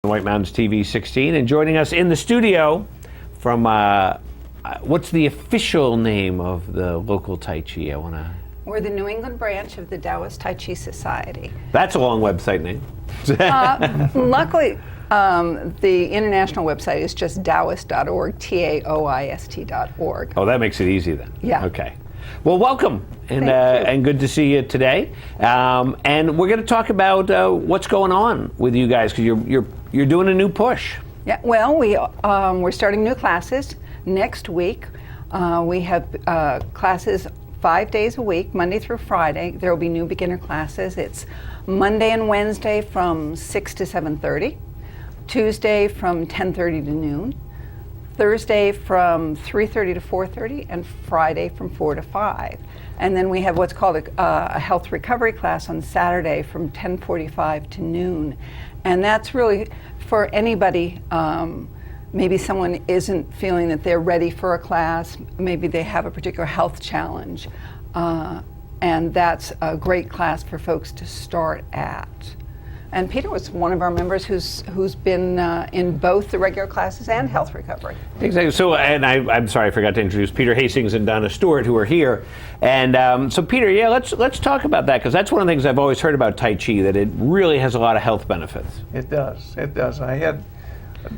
White Mountains TV 16, and joining us in the studio from what's the official name of the local Tai Chi? We're the New England branch of the Taoist Tai Chi Society. That's a long website name. Luckily, the international website is just taoist.org, Taoist.org. Oh, that makes it easy then. Yeah. Okay. Well, welcome, and good to see you today. And we're going to talk about what's going on with you guys, because you're doing a new push. Yeah. Well, we're starting new classes next week. We have classes 5 days a week, Monday through Friday. There will be new beginner classes. It's Monday and Wednesday from 6 to 7:30, Tuesday from 10:30 to noon, Thursday from 3:30 to 4:30, and Friday from 4 to 5. And then we have what's called a health recovery class on Saturday from 10:45 to noon. And that's really for anybody. Maybe someone isn't feeling that they're ready for a class. Maybe they have a particular health challenge. And that's a great class for folks to start at. And Peter was one of our members who's been in both the regular classes and health recovery. Exactly. So, and I'm sorry, I forgot to introduce Peter Hastings and Donna Stuart, who are here. And so, Peter, yeah, let's talk about that, because that's one of the things I've always heard about Tai Chi, that it really has a lot of health benefits. It does. It does. I had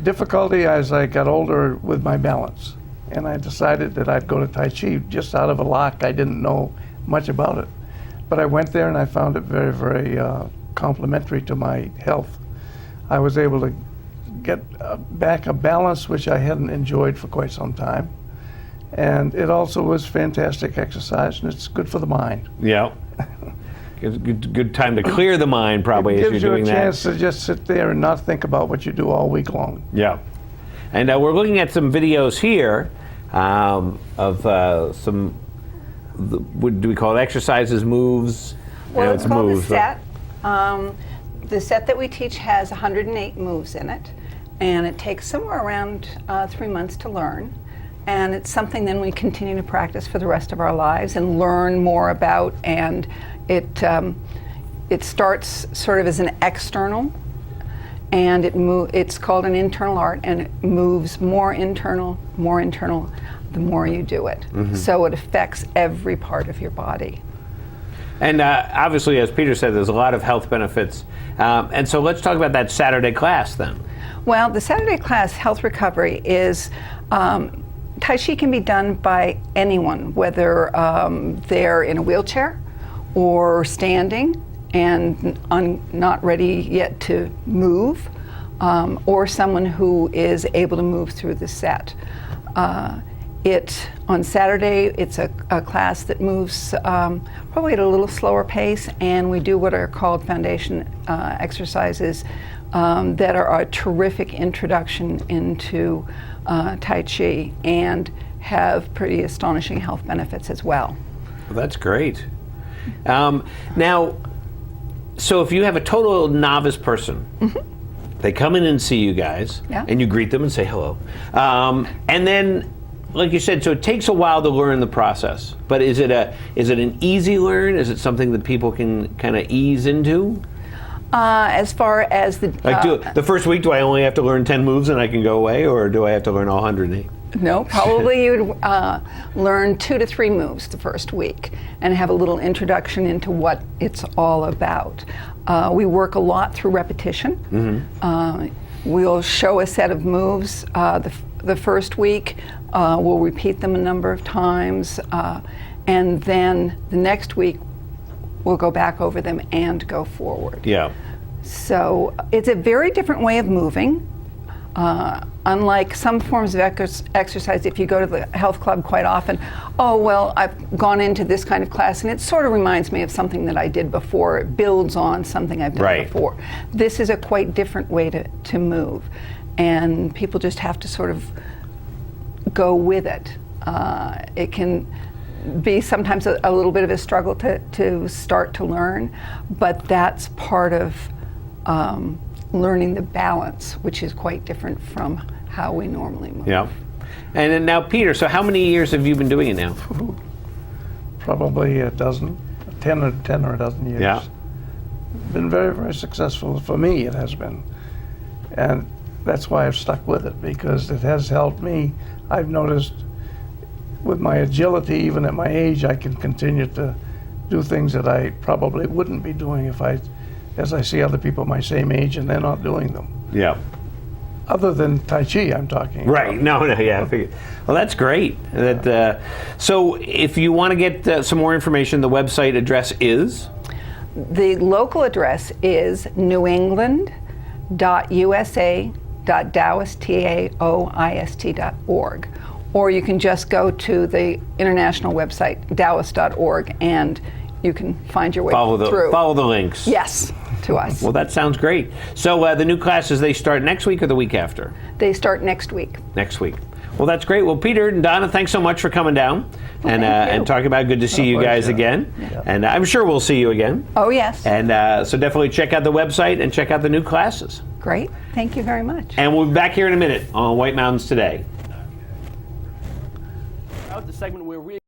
difficulty as I got older with my balance, and I decided that I'd go to Tai Chi just out of a lark. I didn't know much about it, but I went there and I found it very, very complementary to my health. I was able to get back a balance which I hadn't enjoyed for quite some time, and it also was fantastic exercise, and it's good for the mind. Yeah. Good time to clear the mind, probably, as you're doing that. It gives you a chance to just sit there and not think about what you do all week long. Yeah. And we're looking at some videos here of some, what do we call it, exercises, moves? Well, it's called moves, the set. The set that we teach has 108 moves in it, and it takes somewhere around 3 months to learn. And it's something then we continue to practice for the rest of our lives and learn more about. And it starts sort of as an external, and it's called an internal art, and it moves more internal, the more you do it. Mm-hmm. So it affects every part of your body. And obviously, as Peter said, there's a lot of health benefits. And so let's talk about that Saturday class then. Well, the Saturday class, Health Recovery, is Tai Chi can be done by anyone, whether they're in a wheelchair or standing and not ready yet to move, or someone who is able to move through the set. On Saturday, it's a class that moves probably at a little slower pace, and we do what are called foundation exercises that are a terrific introduction into Tai Chi and have pretty astonishing health benefits as well. Well, that's great. Now, so if you have a total novice person, mm-hmm. they come in and see you guys, yeah. and you greet them and say hello. And then, like you said, so it takes a while to learn the process. But is it an easy learn? Is it something that people can kind of ease into? As far as the first week, do I only have to learn 10 moves and I can go away, or do I have to learn all 108? No, probably you'd learn 2 to 3 moves the first week and have a little introduction into what it's all about. We work a lot through repetition. Mm-hmm. We'll show a set of moves the first week. We'll repeat them a number of times, and then the next week we'll go back over them and go forward. Yeah. So it's a very different way of moving. Unlike some forms of exercise, if you go to the health club quite often, oh, well, I've gone into this kind of class, and it sort of reminds me of something that I did before. It builds on something I've done right. before. This is a quite different way to move, and people just have to sort of go with it. It can be sometimes a little bit of a struggle to start to learn, but that's part of learning the balance, which is quite different from how we normally move. Yeah. And then now, Peter, so how many years have you been doing it now? Probably a dozen, 10 or a dozen years. Yeah. Been very, very successful. For me, it has been. And that's why I've stuck with it, because it has helped me. I've noticed with my agility, even at my age, I can continue to do things that I probably wouldn't be doing as I see other people my same age and they're not doing them. Yeah. Other than Tai Chi, I'm talking about. Right. No, yeah. I figured. Well, that's great. So if you want to get some more information, the website address is? The local address is newengland.usa.taoist.org. Or you can just go to the international website, Taoist.org, and you can find your way through. Follow the links. Yes, to us. Well, that sounds great. So the new classes, they start next week or the week after? They start next week. Next week. Well, that's great. Well, Peter and Donna, thanks so much for coming down and talking about it. Good to see you guys again. Yeah. And I'm sure we'll see you again. Oh, yes. And so definitely check out the website and check out the new classes. Great. Thank you very much. And we'll be back here in a minute on White Mountains Today. The segment where we